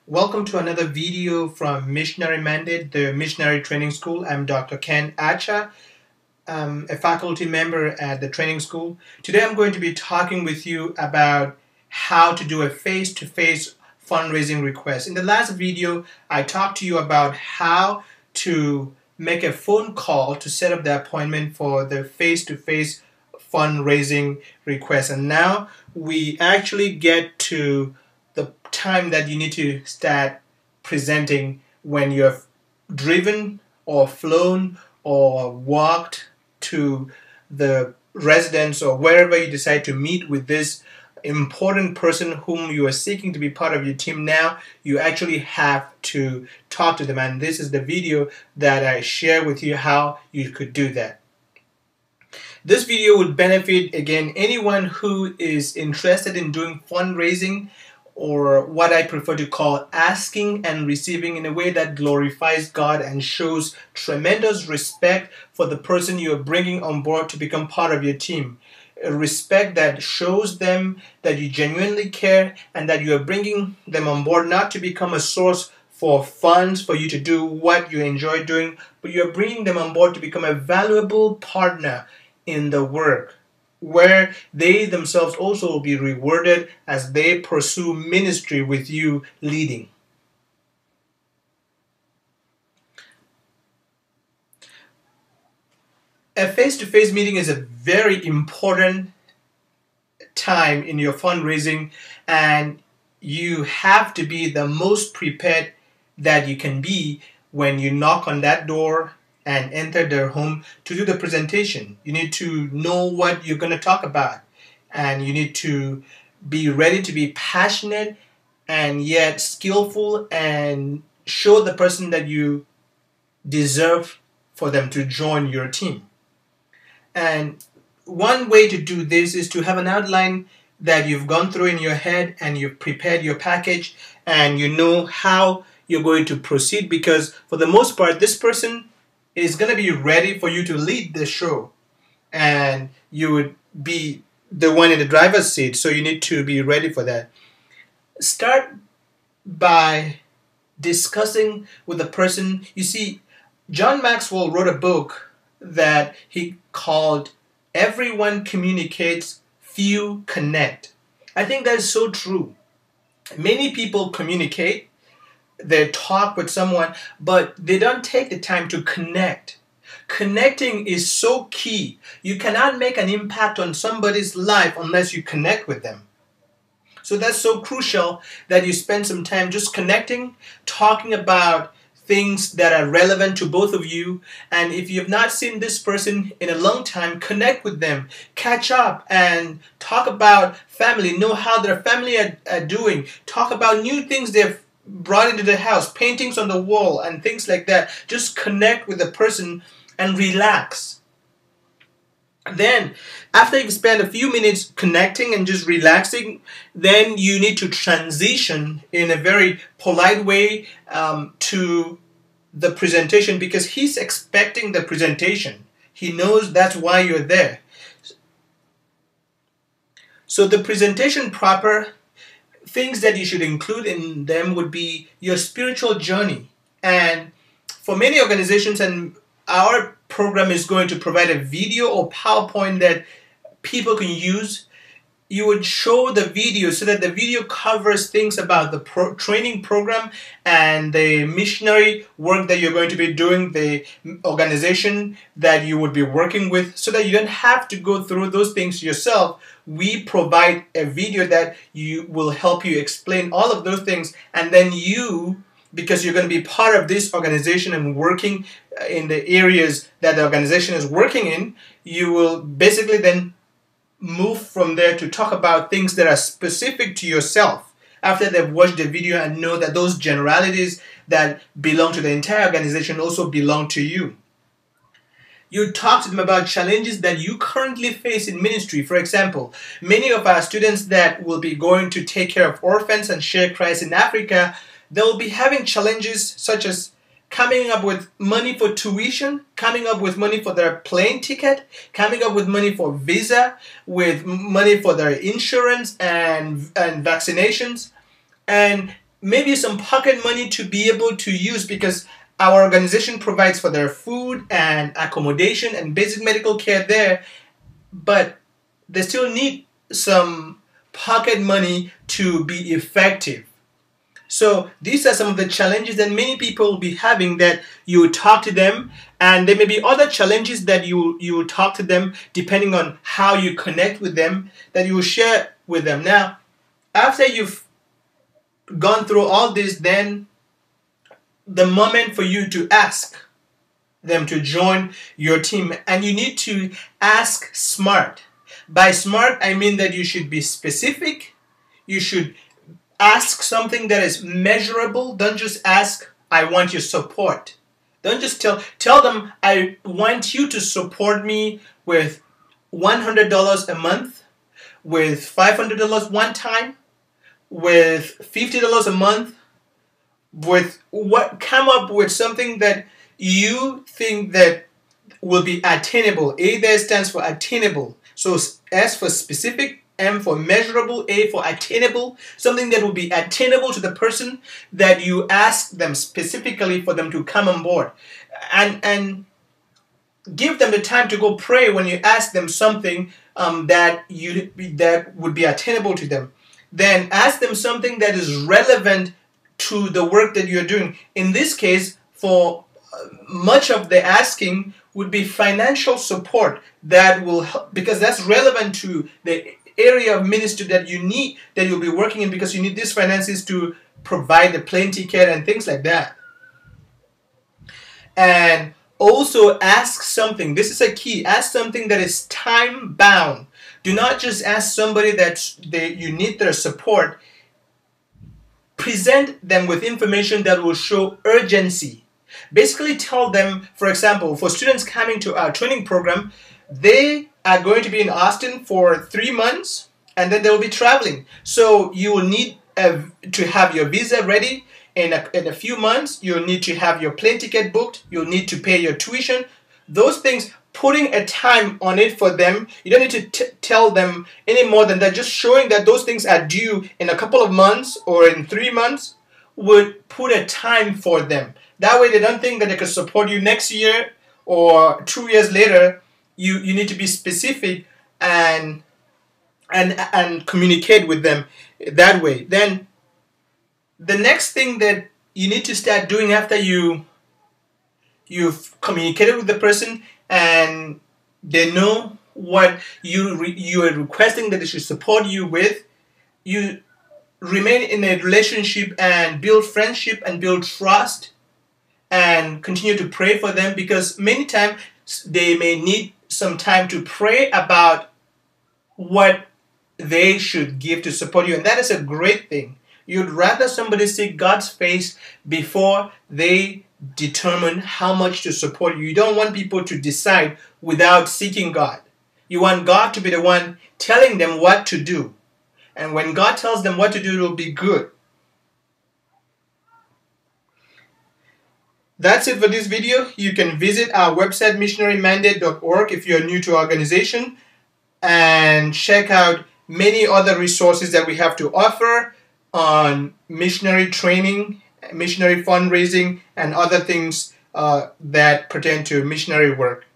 Welcome to another video from Missionary Mandate, the Missionary Training School. I'm Dr. Ken Acha, a faculty member at the training school. Today I'm going to be talking with you about how to do a face-to-face fundraising request. In the last video, I talked to you about how to make a phone call to set up the appointment for the face-to-face fundraising request. And now we actually get to the time that you need to start presenting when you've driven or flown or walked to the residence or wherever you decide to meet with this important person whom you are seeking to be part of your team. Now you actually have to talk to them, and this is the video that I share with you how you could do that. This video would benefit, again, anyone who is interested in doing fundraising, or what I prefer to call asking and receiving in a way that glorifies God and shows tremendous respect for the person you are bringing on board to become part of your team. A respect that shows them that you genuinely care and that you are bringing them on board not to become a source for funds for you to do what you enjoy doing, but you're bringing them on board to become a valuable partner in the work, where they themselves also will be rewarded as they pursue ministry with you leading. A face-to-face meeting is a very important time in your fundraising, and you have to be the most prepared that you can be when you knock on that door and enter their home to do the presentation. You need to know what you're going to talk about, and you need to be ready to be passionate and yet skillful and show the person that you deserve for them to join your team. And one way to do this is to have an outline that you've gone through in your head, and you've prepared your package and you know how you're going to proceed, because for the most part this person is going to be ready for you to lead the show, and you would be the one in the driver's seat, so you need to be ready for that. Start by discussing with the person. You see, John Maxwell wrote a book that he called Everyone Communicates, Few Connect. I think that is so true. Many people communicate, they talk with someone, but they don't take the time to connect. Connecting is so key. You cannot make an impact on somebody's life unless you connect with them. So that's so crucial that you spend some time just connecting, talking about things that are relevant to both of you. And if you have not seen this person in a long time, connect with them, catch up and talk about family, know how their family are doing, talk about new things they've brought into the house, paintings on the wall and things like that. Just connect with the person and relax. Then after you've spent a few minutes connecting and just relaxing, then you need to transition in a very polite way to the presentation, because he's expecting the presentation. He knows that's why you're there. So the presentation proper, things that you should include in them would be your spiritual journey. And for many organizations, and our program is going to provide a video or PowerPoint that people can use, you would show the video so that the video covers things about the training program and the missionary work that you're going to be doing, the organization that you would be working with, so that you don't have to go through those things yourself. We provide a video that will help you explain all of those things, and then you, because you're going to be part of this organization and working in the areas that the organization is working in, you will basically then move from there to talk about things that are specific to yourself after they've watched the video and know that those generalities that belong to the entire organization also belong to you. You talk to them about challenges that you currently face in ministry. For example, many of our students that will be going to take care of orphans and share Christ in Africa, they'll be having challenges such as coming up with money for tuition, coming up with money for their plane ticket, coming up with money for visa, with money for their insurance and vaccinations. And maybe some pocket money to be able to use, because our organization provides for their food and accommodation and basic medical care there, but they still need some pocket money to be effective. So these are some of the challenges that many people will be having, that you talk to them, and there may be other challenges that you talk to them depending on how you connect with them, that you will share with them. Now, after you've gone through all this, then the moment for you to ask them to join your team, and you need to ask smart. By smart, I mean that you should be specific. You should ask something that is measurable. Don't just ask, I want your support. Don't just tell them, I want you to support me with $100 a month, with $500 one time, with $50 a month, with what, come up with something that you think that will be attainable. A there stands for attainable. So S for specific, M for measurable, A for attainable, something that will be attainable to the person that you ask them specifically for them to come on board. And give them the time to go pray when you ask them something that would be attainable to them. Then ask them something that is relevant to the work that you're doing. In this case, for much of the asking would be financial support that will help, because that's relevant to the area of ministry that you need, that you'll be working in, because you need these finances to provide the plane ticket and things like that. And also ask something, this is a key, ask something that is time bound. Do not just ask somebody that you need their support. Present them with information that will show urgency. Basically tell them, for example, for students coming to our training program, they are going to be in Austin for 3 months, and then they will be traveling. So you will need to have your visa ready in a few months. You'll need to have your plane ticket booked. You'll need to pay your tuition. Those things, putting a time on it for them. You don't need to tell them any more than that. Just showing that those things are due in a couple of months or in 3 months would put a time for them. That way they don't think that they could support you next year or 2 years later. You need to be specific and communicate with them that way. Then the next thing that you need to start doing after you've communicated with the person and they know what you are requesting that they should support you with, you remain in a relationship and build friendship and build trust and continue to pray for them, because many times they may need some time to pray about what they should give to support you, and that is a great thing. You'd rather somebody seek God's face before they determine how much to support you. You don't want people to decide without seeking God. You want God to be the one telling them what to do. And when God tells them what to do, it will be good. That's it for this video. You can visit our website, missionarymandate.org, if you're new to our organization, and check out many other resources that we have to offer on missionary training, missionary fundraising, and other things that pertain to missionary work.